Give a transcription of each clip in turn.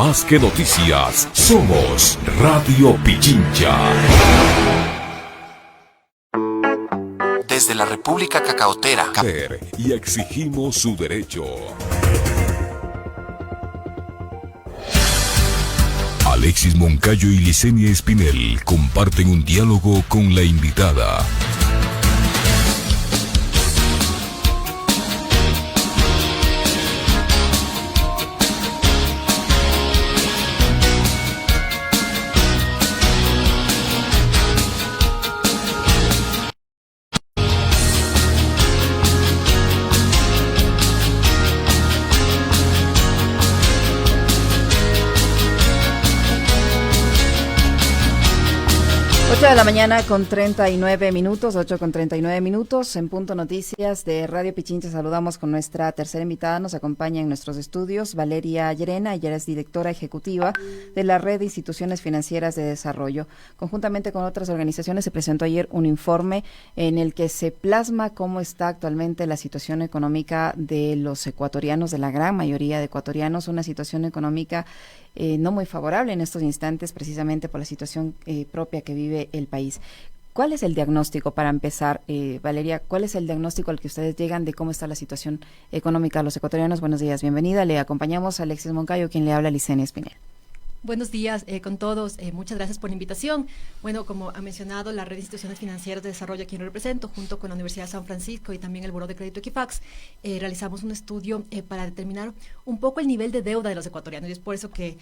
Más que noticias, somos Radio Pichincha. Desde la República Cacaotera. Y exigimos su derecho. Alexis Moncayo y Licenia Espinel comparten un diálogo con la invitada. De la mañana con 39 minutos, 8 con 39 minutos, en Punto Noticias de Radio Pichincha. Saludamos con nuestra tercera invitada. Nos acompaña en nuestros estudios Valeria Llerena. Ella es directora ejecutiva de la Red de Instituciones Financieras de Desarrollo. Conjuntamente con otras organizaciones se presentó ayer un informe en el que se plasma cómo está actualmente la situación económica de los ecuatorianos, de la gran mayoría de ecuatorianos, una situación económica no muy favorable en estos instantes, precisamente por la situación propia que vive el país. ¿Cuál es el diagnóstico, para empezar, Valeria? ¿Cuál es el diagnóstico al que ustedes llegan de cómo está la situación económica de los ecuatorianos? Buenos días, bienvenida. Le acompañamos a Alexis Moncayo, quien le habla, Licenia Espinel. Buenos días con todos, muchas gracias por la invitación. Bueno, como ha mencionado, la Red de Instituciones Financieras de Desarrollo, a quien represento, junto con la Universidad de San Francisco y también el Buró de Crédito Equifax, realizamos un estudio para determinar un poco el nivel de deuda de los ecuatorianos, y es por eso que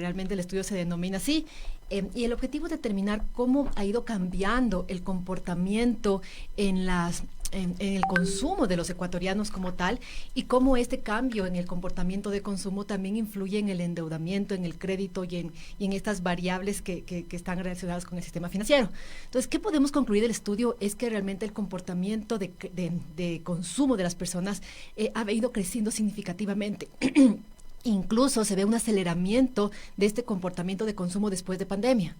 realmente el estudio se denomina así. Y el objetivo es determinar cómo ha ido cambiando el comportamiento en el consumo de los ecuatorianos como tal, y cómo este cambio en el comportamiento de consumo también influye en el endeudamiento, en el crédito y en estas variables que están relacionadas con el sistema financiero. Entonces, ¿qué podemos concluir del estudio? Es que realmente el comportamiento de consumo de las personas ha ido creciendo significativamente. Incluso se ve un aceleramiento de este comportamiento de consumo después de pandemia.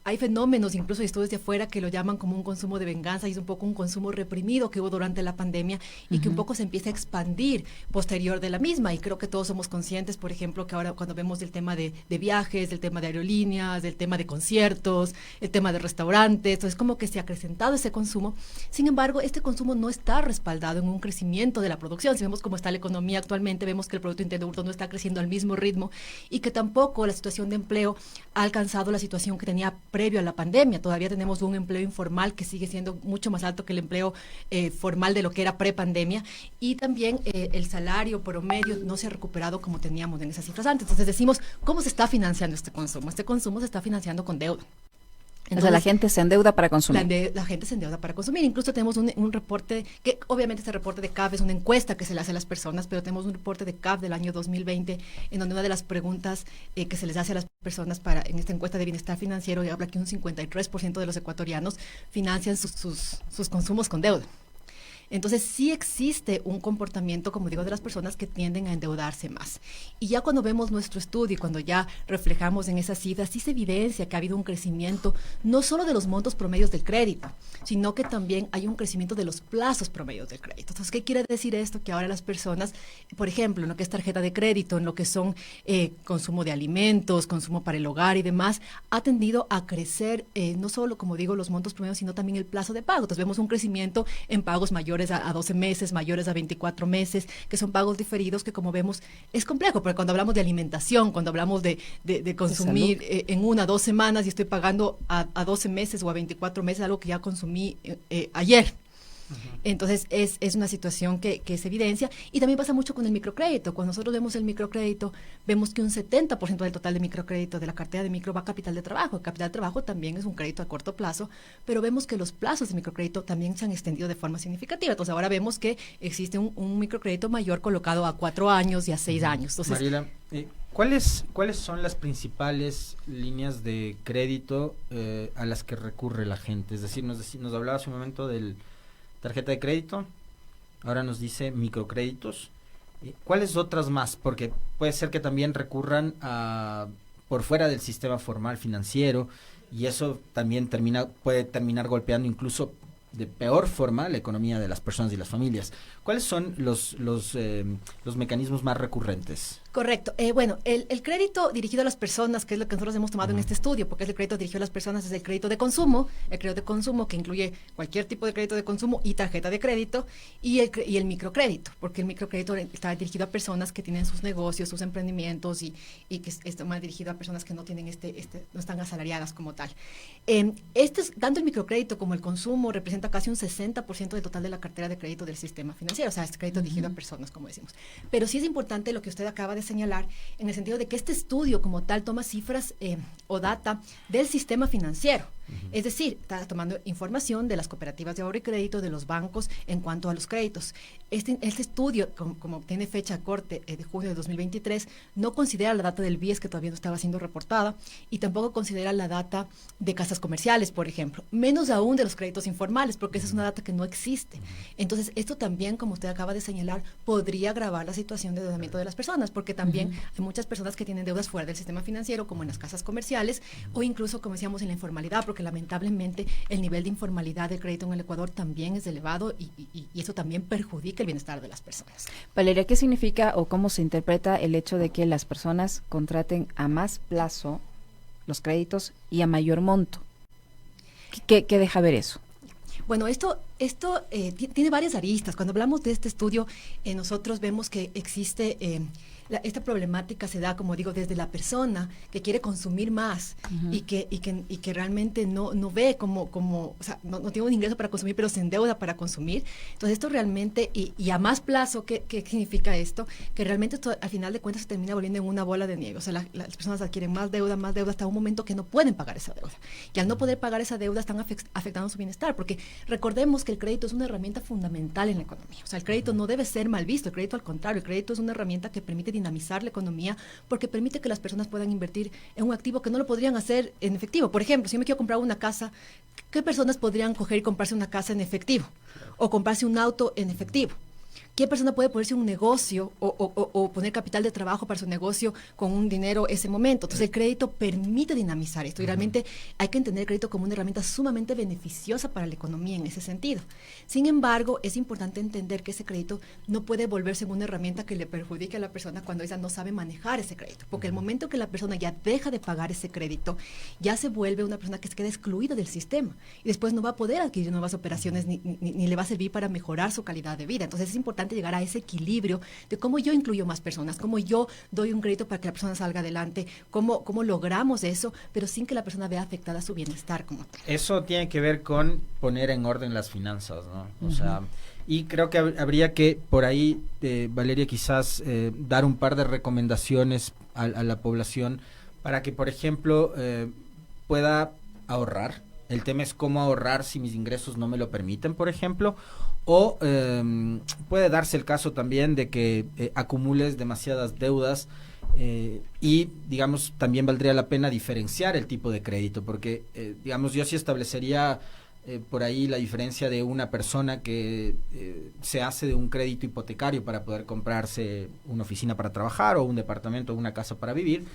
Hay fenómenos, incluso estudios de afuera, que lo llaman como un consumo de venganza, y es un poco un consumo reprimido que hubo durante la pandemia y que un poco se empieza a expandir posterior de la misma. Y creo que todos somos conscientes, por ejemplo, que ahora cuando vemos el tema de viajes, el tema de aerolíneas, el tema de conciertos, el tema de restaurantes, entonces como que se ha acrecentado ese consumo. Sin embargo, este consumo no está respaldado en un crecimiento de la producción. Si vemos cómo está la economía actualmente, vemos que el Producto Interno Bruto no está creciendo al mismo ritmo, y que tampoco la situación de empleo ha alcanzado la situación que tenía previo a la pandemia. Todavía tenemos un empleo informal que sigue siendo mucho más alto que el empleo formal de lo que era prepandemia, y también el salario promedio no se ha recuperado como teníamos en esas cifras antes. Entonces decimos, ¿cómo se está financiando este consumo? Este consumo se está financiando con deuda. Entonces, o sea, la gente se endeuda para consumir. La gente se endeuda para consumir. Incluso tenemos un reporte, que obviamente este reporte de CAF es una encuesta que se le hace a las personas, pero tenemos un reporte de CAF del año 2020, en donde una de las preguntas que se les hace a las personas en esta encuesta de bienestar financiero, y habla que un 53% de los ecuatorianos financian sus consumos con deuda. Entonces sí existe un comportamiento, como digo, de las personas que tienden a endeudarse más. Y ya cuando vemos nuestro estudio y cuando ya reflejamos en esas cifras, sí se evidencia que ha habido un crecimiento no solo de los montos promedios del crédito, sino que también hay un crecimiento de los plazos promedios del crédito. Entonces, ¿qué quiere decir esto? Que ahora las personas, por ejemplo, en lo que es tarjeta de crédito, en lo que son consumo de alimentos, consumo para el hogar y demás, ha tendido a crecer no solo, como digo, los montos promedios, sino también el plazo de pago. Entonces vemos un crecimiento en pagos mayores a 12 meses, mayores a 24 meses, que son pagos diferidos, que como vemos es complejo, porque cuando hablamos de alimentación, cuando hablamos de consumir en 1 a 2 semanas, y estoy pagando a 12 meses o a 24 meses algo que ya consumí ayer. Entonces es una situación que se evidencia, y también pasa mucho con el microcrédito. Cuando nosotros vemos el microcrédito, vemos que un 70% del total de microcrédito de la cartera de micro va a capital de trabajo. El capital de trabajo también es un crédito a corto plazo, pero vemos que los plazos de microcrédito también se han extendido de forma significativa. Entonces ahora vemos que existe un microcrédito mayor colocado a 4 años y a 6 años. Entonces, Mariela, ¿cuáles son las principales líneas de crédito a las que recurre la gente? Es decir, nos hablaba hace un momento del tarjeta de crédito, ahora nos dice microcréditos. ¿Cuáles otras más? Porque puede ser que también recurran por fuera del sistema formal financiero, y eso también puede terminar golpeando incluso de peor forma la economía de las personas y las familias. ¿Cuáles son los mecanismos más recurrentes? Correcto. Bueno, el crédito dirigido a las personas, que es lo que nosotros hemos tomado en este estudio, porque es el crédito dirigido a las personas, es el crédito de consumo, que incluye cualquier tipo de crédito de consumo y tarjeta de crédito, y el microcrédito, porque el microcrédito está dirigido a personas que tienen sus negocios, sus emprendimientos, y que está más dirigido a personas que no tienen no están asalariadas como tal. Tanto el microcrédito como el consumo representa casi un 60% del total de la cartera de crédito del sistema financiero, o sea, es crédito dirigido a personas, como decimos. Pero sí es importante lo que usted acaba de señalar, en el sentido de que este estudio como tal toma cifras o data del sistema financiero. Es decir, está tomando información de las cooperativas de ahorro y crédito, de los bancos en cuanto a los créditos. Este estudio, como tiene fecha corte de junio de 2023, no considera la data del BIES, que todavía no estaba siendo reportada, y tampoco considera la data de casas comerciales, por ejemplo, menos aún de los créditos informales, porque esa es una data que no existe. Entonces, esto también, como usted acaba de señalar, podría agravar la situación de endeudamiento de las personas, porque también hay muchas personas que tienen deudas fuera del sistema financiero, como en las casas comerciales, o incluso, como decíamos, en la informalidad, porque lamentablemente el nivel de informalidad del crédito en el Ecuador también es elevado, y eso también perjudica el bienestar de las personas. Valeria, ¿qué significa o cómo se interpreta el hecho de que las personas contraten a más plazo los créditos y a mayor monto? ¿Qué deja ver eso? Bueno, esto tiene varias aristas. Cuando hablamos de este estudio, nosotros vemos que existe esta problemática se da, como digo, desde la persona que quiere consumir más y que realmente no ve como o sea, no tiene un ingreso para consumir, pero se endeuda para consumir. Entonces esto realmente, y a más plazo, ¿qué significa esto? Que realmente esto al final de cuentas se termina volviendo en una bola de nieve. O sea, las personas adquieren más deuda hasta un momento que no pueden pagar esa deuda. Y al no poder pagar esa deuda están afectando su bienestar, porque recordemos que el crédito es una herramienta fundamental en la economía. O sea, el crédito no debe ser mal visto, el crédito al contrario, el crédito es una herramienta que permite dinamizar la economía, porque permite que las personas puedan invertir en un activo que no lo podrían hacer en efectivo. Por ejemplo, si yo me quiero comprar una casa, ¿qué personas podrían coger y comprarse una casa en efectivo? O comprarse un auto en efectivo. ¿Qué persona puede ponerse un negocio o poner capital de trabajo para su negocio con un dinero ese momento? Entonces el crédito permite dinamizar esto, y realmente hay que entender el crédito como una herramienta sumamente beneficiosa para la economía en ese sentido. Sin embargo, es importante entender que ese crédito no puede volverse una herramienta que le perjudique a la persona cuando ella no sabe manejar ese crédito, porque el momento que la persona ya deja de pagar ese crédito, ya se vuelve una persona que se queda excluida del sistema, y después no va a poder adquirir nuevas operaciones ni le va a servir para mejorar su calidad de vida. Entonces es importante llegar a ese equilibrio de cómo yo incluyo más personas, cómo yo doy un crédito para que la persona salga adelante, cómo logramos eso, pero sin que la persona vea afectada su bienestar como tal. Eso tiene que ver con poner en orden las finanzas, ¿no? O sea, y creo que habría que, por ahí, Valeria, quizás dar un par de recomendaciones a la población para que, por ejemplo, pueda ahorrar. El tema es cómo ahorrar si mis ingresos no me lo permiten, por ejemplo, o puede darse el caso también de que acumules demasiadas deudas, y, digamos, también valdría la pena diferenciar el tipo de crédito, porque, digamos, yo sí establecería por ahí la diferencia de una persona que se hace de un crédito hipotecario para poder comprarse una oficina para trabajar o un departamento o una casa para vivir,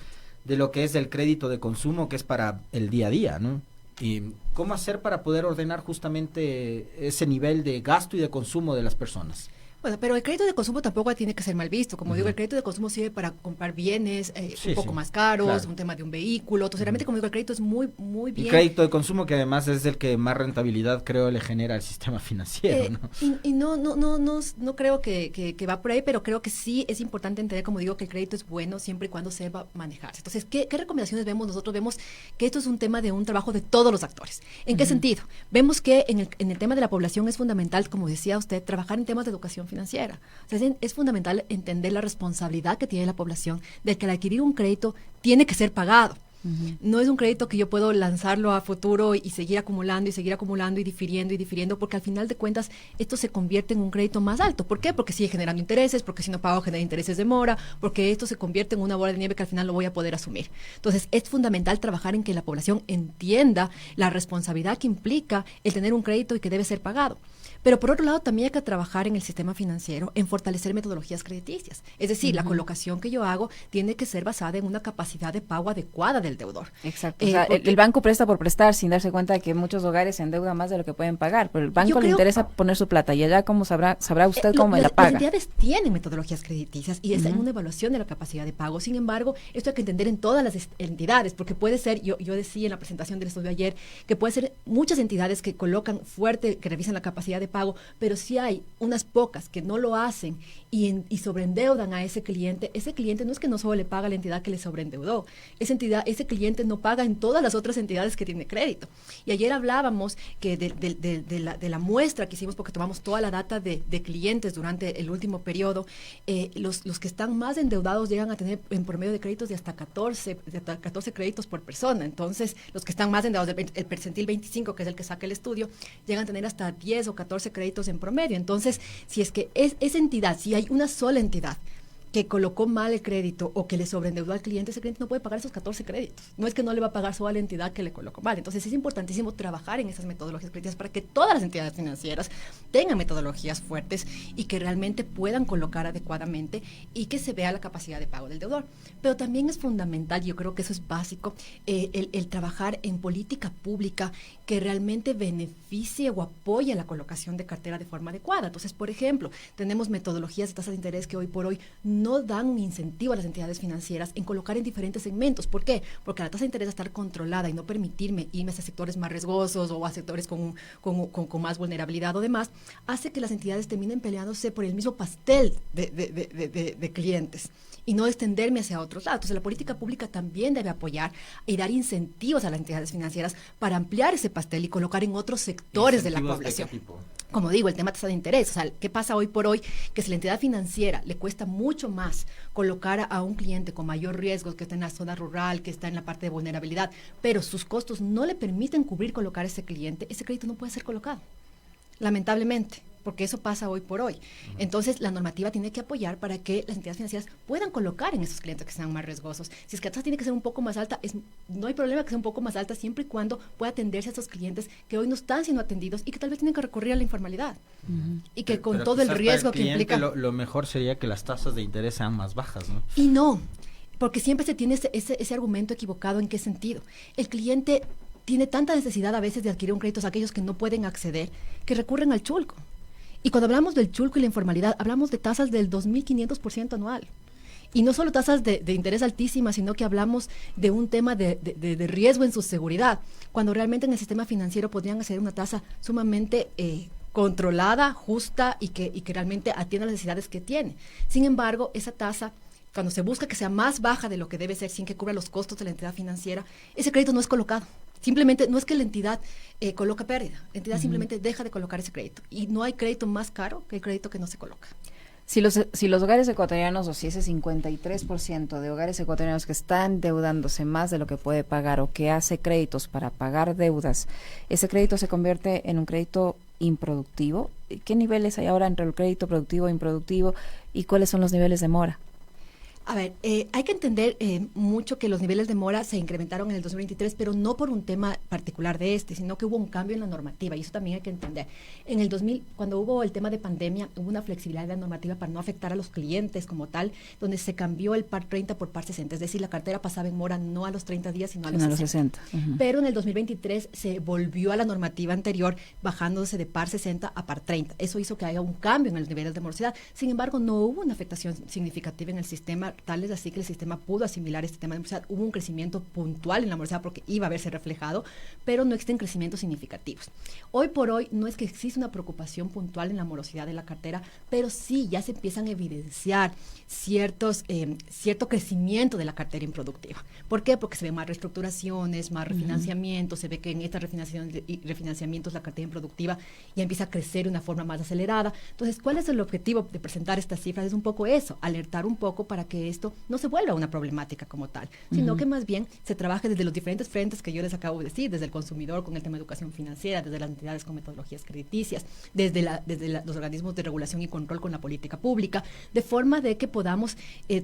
de lo que es el crédito de consumo, que es para el día a día, ¿no? Y cómo hacer para poder ordenar justamente ese nivel de gasto y de consumo de las personas. Bueno, pero el crédito de consumo tampoco tiene que ser mal visto. Como digo, el crédito de consumo sirve para comprar bienes un poco más caros, claro, un tema de un vehículo. Entonces, realmente, como digo, el crédito es muy bien. El crédito de consumo, que además es el que más rentabilidad, creo, le genera al sistema financiero, ¿no? Y no creo que va por ahí, pero creo que sí es importante entender, como digo, que el crédito es bueno siempre y cuando sepa manejarse. Entonces, ¿qué recomendaciones vemos? Nosotros vemos que esto es un tema de un trabajo de todos los actores. ¿En qué sentido? Vemos que en el tema de la población es fundamental, como decía usted, trabajar en temas de educación financiera. O sea, es fundamental entender la responsabilidad que tiene la población de que al adquirir un crédito tiene que ser pagado. No es un crédito que yo puedo lanzarlo a futuro y seguir acumulando y difiriendo, porque al final de cuentas esto se convierte en un crédito más alto. ¿Por qué? Porque sigue generando intereses, porque si no pago genera intereses de mora, porque esto se convierte en una bola de nieve que al final lo voy a poder asumir. Entonces es fundamental trabajar en que la población entienda la responsabilidad que implica el tener un crédito y que debe ser pagado. Pero por otro lado, también hay que trabajar en el sistema financiero, en fortalecer metodologías crediticias. Es decir, la colocación que yo hago tiene que ser basada en una capacidad de pago adecuada del deudor. Exacto. O sea, el banco presta por prestar sin darse cuenta de que muchos hogares se endeudan más de lo que pueden pagar, pero el banco le interesa poner su plata y allá cómo sabrá usted cómo la paga. Las entidades tienen metodologías crediticias y está en una evaluación de la capacidad de pago. Sin embargo, esto hay que entender en todas las entidades, porque puede ser, yo decía en la presentación del estudio ayer, que puede ser muchas entidades que colocan fuerte, que revisan la capacidad de pago, pero si hay unas pocas que no lo hacen y sobreendeudan a ese cliente no es que no solo le paga a la entidad que le sobreendeudó, ese cliente no paga en todas las otras entidades que tiene crédito. Y ayer hablábamos que de la muestra que hicimos, porque tomamos toda la data de clientes durante el último periodo, los que están más endeudados llegan a tener en promedio de créditos de hasta 14 créditos por persona. Entonces, los que están más endeudados, el percentil 25, que es el que saca el estudio, llegan a tener hasta 10 o 14 créditos en promedio. Entonces, si es que esa entidad, si hay una sola entidad que colocó mal el crédito o que le sobreendeudó al cliente, ese cliente no puede pagar esos 14 créditos. No es que no le va a pagar solo a la entidad que le colocó mal. Entonces es importantísimo trabajar en esas metodologías críticas para que todas las entidades financieras tengan metodologías fuertes y que realmente puedan colocar adecuadamente y que se vea la capacidad de pago del deudor. Pero también es fundamental, yo creo que eso es básico, el trabajar en política pública que realmente beneficie o apoye la colocación de cartera de forma adecuada. Entonces, por ejemplo, tenemos metodologías de tasas de interés que hoy por hoy no dan un incentivo a las entidades financieras en colocar en diferentes segmentos. ¿Por qué? Porque la tasa de interés estar controlada y no permitirme irme a sectores más riesgosos o a sectores con más vulnerabilidad o demás, hace que las entidades terminen peleándose por el mismo pastel de clientes y no extenderme hacia otros lados. Entonces, la política pública también debe apoyar y dar incentivos a las entidades financieras para ampliar ese pastel y colocar en otros sectores de la población. Como digo, el tema de tasa de interés, o sea, ¿qué pasa hoy por hoy? Que si la entidad financiera le cuesta mucho más colocar a un cliente con mayor riesgo, que está en la zona rural, que está en la parte de vulnerabilidad, pero sus costos no le permiten colocar ese cliente, ese crédito no puede ser colocado, lamentablemente, porque eso pasa hoy por hoy. Entonces, la normativa tiene que apoyar para que las entidades financieras puedan colocar en esos clientes que sean más riesgosos. Si es que la tasa tiene que ser un poco más alta, no hay problema que sea un poco más alta siempre y cuando pueda atenderse a esos clientes que hoy no están siendo atendidos y que tal vez tienen que recurrir a la informalidad. Y que con todo el riesgo que implica... Lo mejor sería que las tasas de interés sean más bajas, ¿no? Y no, porque siempre se tiene ese argumento equivocado. ¿En qué sentido? El cliente tiene tanta necesidad a veces de adquirir un crédito, aquellos que no pueden acceder, que recurren al chulco. Y cuando hablamos del chulco y la informalidad, hablamos de tasas del 2.500% anual. Y no solo tasas de interés altísimas, sino que hablamos de un tema de riesgo en su seguridad, cuando realmente en el sistema financiero podrían hacer una tasa sumamente controlada, justa y que realmente atienda las necesidades que tiene. Sin embargo, esa tasa, cuando se busca que sea más baja de lo que debe ser sin que cubra los costos de la entidad financiera, ese crédito no es colocado. Simplemente no es que la entidad coloca pérdida, la entidad simplemente deja de colocar ese crédito. Y no hay crédito más caro que el crédito que no se coloca. Si los hogares ecuatorianos, o si ese 53% de hogares ecuatorianos que están endeudándose más de lo que puede pagar o que hace créditos para pagar deudas, ese crédito se convierte en un crédito improductivo, ¿qué niveles hay ahora entre el crédito productivo e improductivo y cuáles son los niveles de mora? A ver, hay que entender mucho que los niveles de mora se incrementaron en el 2023, pero no por un tema particular de sino que hubo un cambio en la normativa, y eso también hay que entender. En el 2000, cuando hubo el tema de pandemia, hubo una flexibilidad de la normativa para no afectar a los clientes como tal, donde se cambió el par 30 por par 60, es decir, la cartera pasaba en mora no a los 30 días, sino a los 60. Pero en el 2023 se volvió a la normativa anterior, bajándose de par 60 a par 30. Eso hizo que haya un cambio en los niveles de morosidad. Sin embargo, no hubo una afectación significativa en el sistema, tal es así que el sistema pudo asimilar este tema de morosidad. Hubo un crecimiento puntual en la morosidad porque iba a verse reflejado, pero no existen crecimientos significativos. Hoy por hoy no es que existe una preocupación puntual en la morosidad de la cartera, pero sí ya se empiezan a evidenciar cierto crecimiento de la cartera improductiva. ¿Por qué? Porque se ven más reestructuraciones, más refinanciamientos, se ve que en estas refinanciamientos la cartera improductiva ya empieza a crecer de una forma más acelerada. Entonces, ¿cuál es el objetivo de presentar estas cifras? Es un poco eso, alertar un poco para que esto no se vuelva una problemática como tal, sino que más bien se trabaje desde los diferentes frentes que yo les acabo de decir, desde el consumidor con el tema de educación financiera, desde las entidades con metodologías crediticias, desde los organismos de regulación y control con la política pública, de forma de que podamos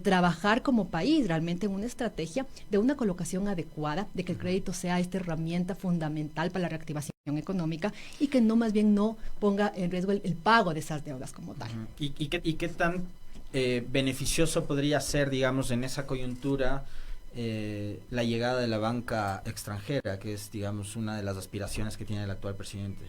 trabajar como país realmente en una estrategia de una colocación adecuada, de que el crédito sea esta herramienta fundamental para la reactivación económica y que no más bien no ponga en riesgo el pago de esas deudas como tal. ¿Y qué tan beneficioso podría ser, digamos, en esa coyuntura la llegada de la banca extranjera, que es, digamos, una de las aspiraciones que tiene el actual presidente?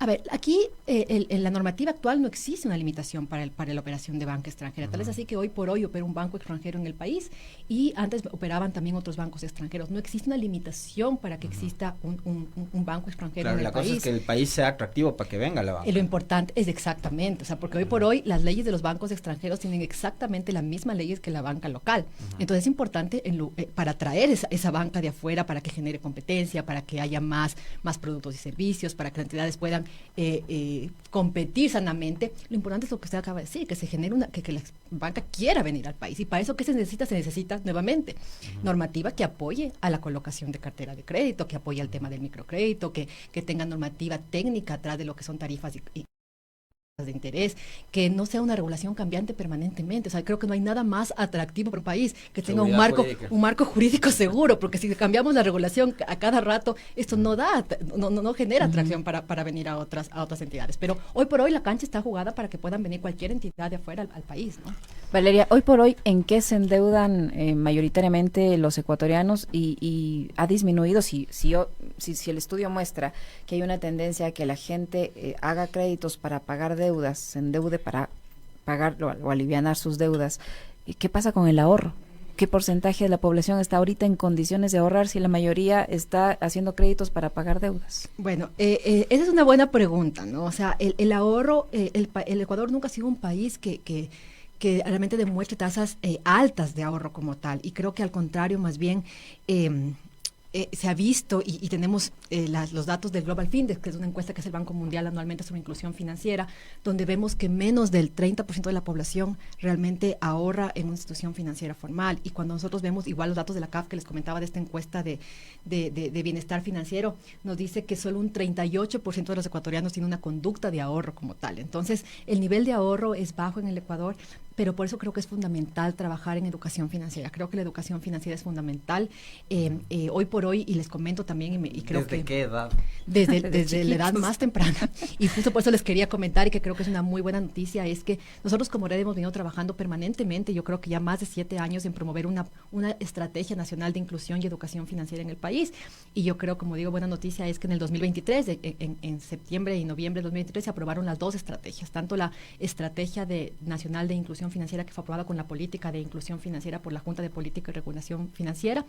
A ver, aquí en la normativa actual no existe una limitación para la operación de banca extranjera. Tal es así que hoy por hoy opera un banco extranjero en el país y antes operaban también otros bancos extranjeros. No existe una limitación para que exista un banco extranjero en el país. Claro, la cosa es que el país sea atractivo para que venga la banca. Lo importante es exactamente, o sea, porque hoy por hoy las leyes de los bancos extranjeros tienen exactamente las mismas leyes que la banca local. Entonces es importante para atraer esa banca de afuera, para que genere competencia, para que haya más productos y servicios, para que las entidades puedan competir sanamente. Lo importante es lo que usted acaba de decir, que se genere que la banca quiera venir al país, y para eso ¿qué se necesita? Se necesita nuevamente normativa que apoye a la colocación de cartera de crédito, que apoye al tema del microcrédito, que tenga normativa técnica atrás de lo que son tarifas y de interés, que no sea una regulación cambiante permanentemente. O sea, creo que no hay nada más atractivo para un país que tenga un marco jurídico seguro, porque si cambiamos la regulación a cada rato, esto no genera atracción para venir a otras entidades. Pero hoy por hoy la cancha está jugada para que puedan venir cualquier entidad de afuera al país, ¿no? Valeria, hoy por hoy, ¿en qué se endeudan mayoritariamente los ecuatorianos y ha disminuido? Si el estudio muestra que hay una tendencia a que la gente haga créditos para pagar deudas, se endeude para pagar o alivianar sus deudas, ¿qué pasa con el ahorro? ¿Qué porcentaje de la población está ahorita en condiciones de ahorrar si la mayoría está haciendo créditos para pagar deudas? Bueno, esa es una buena pregunta, ¿no? O sea, el ahorro, el Ecuador nunca ha sido un país que realmente demuestre tasas altas de ahorro como tal, y creo que al contrario, más bien se ha visto y tenemos los datos del Global Findex, que es una encuesta que hace el Banco Mundial anualmente sobre inclusión financiera, donde vemos que menos del 30% de la población realmente ahorra en una institución financiera formal. Y cuando nosotros vemos igual los datos de la CAF que les comentaba de esta encuesta de bienestar financiero, nos dice que solo un 38% de los ecuatorianos tiene una conducta de ahorro como tal. Entonces, el nivel de ahorro es bajo en el Ecuador, pero por eso creo que es fundamental trabajar en educación financiera. Creo que la educación financiera es fundamental. Hoy por hoy, y les comento también, y creo que... ¿Desde qué edad? Desde la edad más temprana. Y justo por eso les quería comentar, y que creo que es una muy buena noticia, es que nosotros como red hemos venido trabajando permanentemente, yo creo que ya más de 7 años, en promover una estrategia nacional de inclusión y educación financiera en el país. Y yo creo, como digo, buena noticia es que en el 2023, en septiembre y noviembre del 2023, se aprobaron las 2 estrategias, tanto la estrategia nacional de inclusión financiera, que fue aprobada con la política de inclusión financiera por la Junta de Política y Regulación Financiera,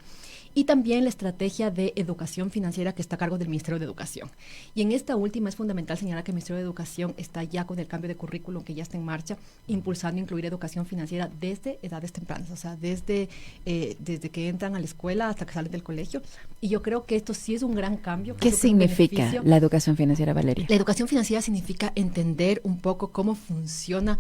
y también la estrategia de educación financiera, que está a cargo del Ministerio de Educación. Y en esta última es fundamental señalar que el Ministerio de Educación está ya con el cambio de currículum que ya está en marcha, impulsando incluir educación financiera desde edades tempranas, o sea, desde que entran a la escuela hasta que salen del colegio. Y yo creo que esto sí es un gran cambio. ¿Qué significa la educación financiera, Valeria? La educación financiera significa entender un poco cómo funciona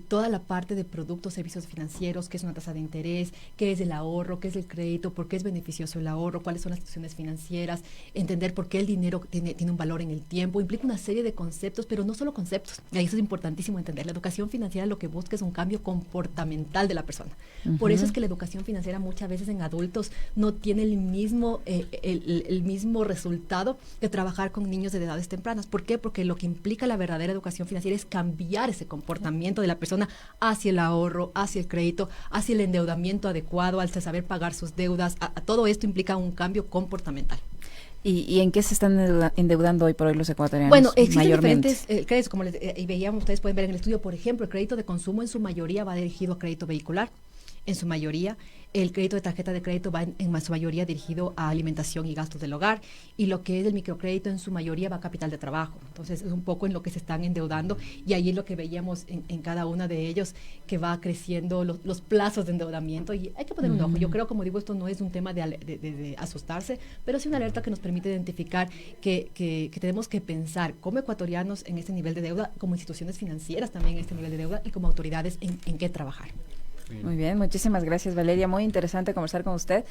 toda la parte de productos, servicios financieros, qué es una tasa de interés, qué es el ahorro, qué es el crédito, por qué es beneficioso el ahorro, cuáles son las instituciones financieras, entender por qué el dinero tiene un valor en el tiempo. Implica una serie de conceptos, pero no solo conceptos. Y eso es importantísimo entender. La educación financiera lo que busca es un cambio comportamental de la persona. Por eso es que la educación financiera muchas veces en adultos no tiene el mismo resultado que trabajar con niños de edades tempranas. ¿Por qué? Porque lo que implica la verdadera educación financiera es cambiar ese comportamiento de la persona hacia el ahorro, hacia el crédito, hacia el endeudamiento adecuado, al saber pagar sus deudas. Todo esto implica un cambio comportamental. ¿Y en qué se están endeudando hoy por hoy los ecuatorianos? Bueno, existen diferentes créditos, como y veíamos, ustedes pueden ver en el estudio, por ejemplo, el crédito de consumo en su mayoría va dirigido a crédito vehicular, en su mayoría. El crédito de tarjeta de crédito va en su mayoría dirigido a alimentación y gastos del hogar, y lo que es el microcrédito en su mayoría va a capital de trabajo. Entonces es un poco en lo que se están endeudando, y ahí es lo que veíamos en cada una de ellos, que va creciendo los plazos de endeudamiento, y hay que poner un ojo. Yo creo, como digo, esto no es un tema de asustarse, pero sí una alerta que nos permite identificar que tenemos que pensar como ecuatorianos en este nivel de deuda, como instituciones financieras también en este nivel de deuda, y como autoridades en qué trabajar. Muy bien, muchísimas gracias, Valeria. Muy interesante conversar con usted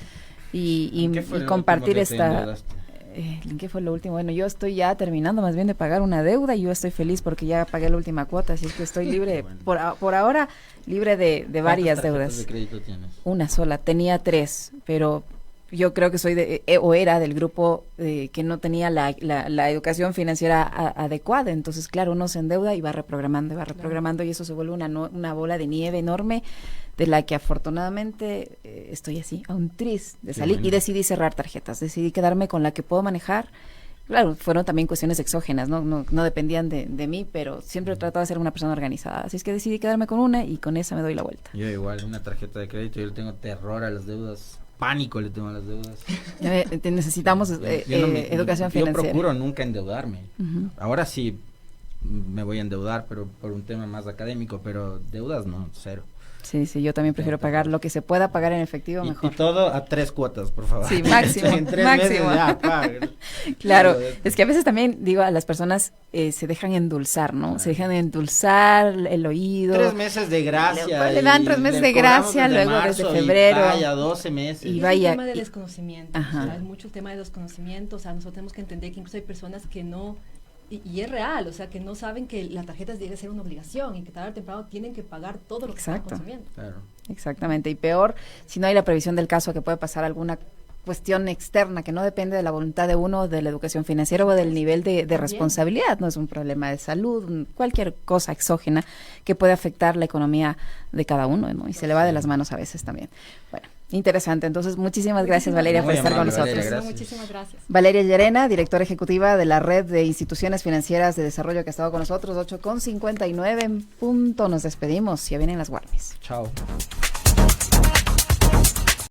y compartir esta... ¿Qué fue lo último? Bueno, yo estoy ya terminando más bien de pagar una deuda, y yo estoy feliz porque ya pagué la última cuota, así es que estoy libre, por ahora, libre de varias deudas. ¿Cuántas tarjetas de crédito tienes? Una sola, tenía 3, pero yo creo que soy o era del grupo que no tenía la educación financiera adecuada. Entonces, claro, uno se endeuda y va reprogramando y eso se vuelve una bola de nieve enorme de la que afortunadamente estoy así, a un tris de salir. Bueno. Y decidí cerrar tarjetas, decidí quedarme con la que puedo manejar. Claro, fueron también cuestiones exógenas, no dependían de mí, pero siempre he tratado de ser una persona organizada. Así es que decidí quedarme con una y con esa me doy la vuelta. Yo igual, una tarjeta de crédito, yo le tengo terror a las deudas, pánico le tengo a las deudas. Necesitamos educación financiera. Yo procuro nunca endeudarme. Ahora sí me voy a endeudar, pero por un tema más académico, pero deudas no, cero. Sí, yo también prefiero pagar lo que se pueda pagar en efectivo mejor. Y todo a 3 cuotas, por favor. Sí, máximo. En 3 meses ya, Claro, es que a veces también, digo, a las personas se dejan endulzar, ¿no? Claro. Se dejan endulzar el oído. 3 meses de gracia. Le dan 3 meses de gracia, luego marzo, desde febrero. Y vaya, 12 meses. Y vaya. Es el tema del desconocimiento. O sea, es mucho el tema de desconocimiento. O sea, nosotros tenemos que entender que incluso hay personas que no... Y es real, o sea, que no saben que la tarjeta debe ser una obligación y que tarde o temprano tienen que pagar todo lo que están consumiendo. Claro. Exactamente, y peor si no hay la previsión del caso, que puede pasar alguna cuestión externa que no depende de la voluntad de uno, de la educación financiera o del nivel de responsabilidad. No es un problema de salud, cualquier cosa exógena que puede afectar la economía de cada uno, ¿no? Y se le va de las manos a veces también. Bueno, interesante. Entonces, muchísimas gracias, Valeria, por estar con nosotros. Valeria, muchísimas gracias. Valeria Llerena, directora ejecutiva de la Red de Instituciones Financieras de Desarrollo, que ha estado con nosotros. 8:59 en punto. Nos despedimos. Ya vienen las Guardias. Chao.